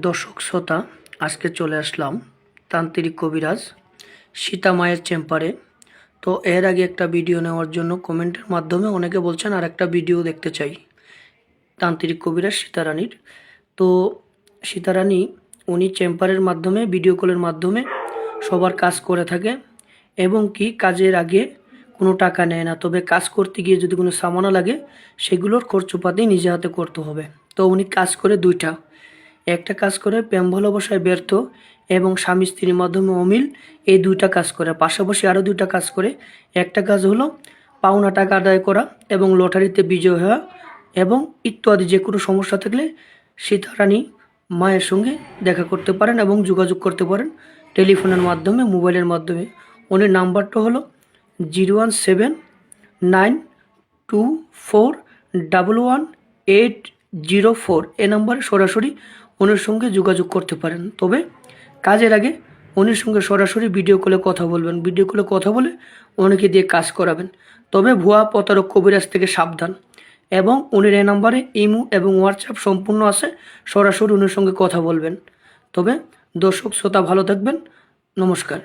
দর্শক শ্রোতা, আজকে চলে আসলাম তান্ত্রিক কবিরাজ সীতা মায়ের চেম্বারে। তো এর আগে একটা ভিডিও নেওয়ার জন্য কমেন্টের মাধ্যমে অনেকে বলছেন আর একটা ভিডিও দেখতে চাই তান্ত্রিক কবিরাজ সীতারানীর। তো সীতারানী উনি চেম্বারের মাধ্যমে ভিডিও কলের মাধ্যমে সবার কাজ করে থাকে এবং কি কাজের আগে কোনো টাকা নেয় না, তবে কাজ করতে গিয়ে যদি কোনো সামানা লাগে সেগুলোর খরচপাতি নিজে হাতে করতে হবে। তো উনি কাজ করে দুইটা, একটা কাজ করে প্রেম ভালোবাসায় ব্যর্থ এবং স্বামী স্ত্রীর মাধ্যমে অমিল, এই দুইটা কাজ করে। পাশাপাশি আরও দুইটা কাজ করে। একটা কাজ হলো পাওনা টাকা আদায় করা এবং লটারিতে বিজয় হওয়া এবং ইত্যাদি যে কোনো সমস্যা থাকলে সীতারানী মায়ের সঙ্গে দেখা করতে পারেন এবং যোগাযোগ করতে পারেন টেলিফোনের মাধ্যমে, মোবাইলের মাধ্যমে। উনি নাম্বারটা হলো 01792411804। এ নাম্বারে সরাসরি উনির সঙ্গে যোগাযোগ করতে পারেন। তবে কাজের আগে উনির সঙ্গে সরাসরি ভিডিও কলে কথা বলবেন, ভিডিও কলে কথা বলে উনিকে দিয়ে কাজ করাবেন। তবে ভুয়া প্রতারক কবিরাজ থেকে সাবধান। এবং উনির এই নাম্বারে ইমো এবং হোয়াটসঅ্যাপ সম্পূর্ণ আছে, সরাসরি উনির সঙ্গে কথা বলবেন। তবে দর্শক শ্রোতা ভালো থাকবেন, নমস্কার।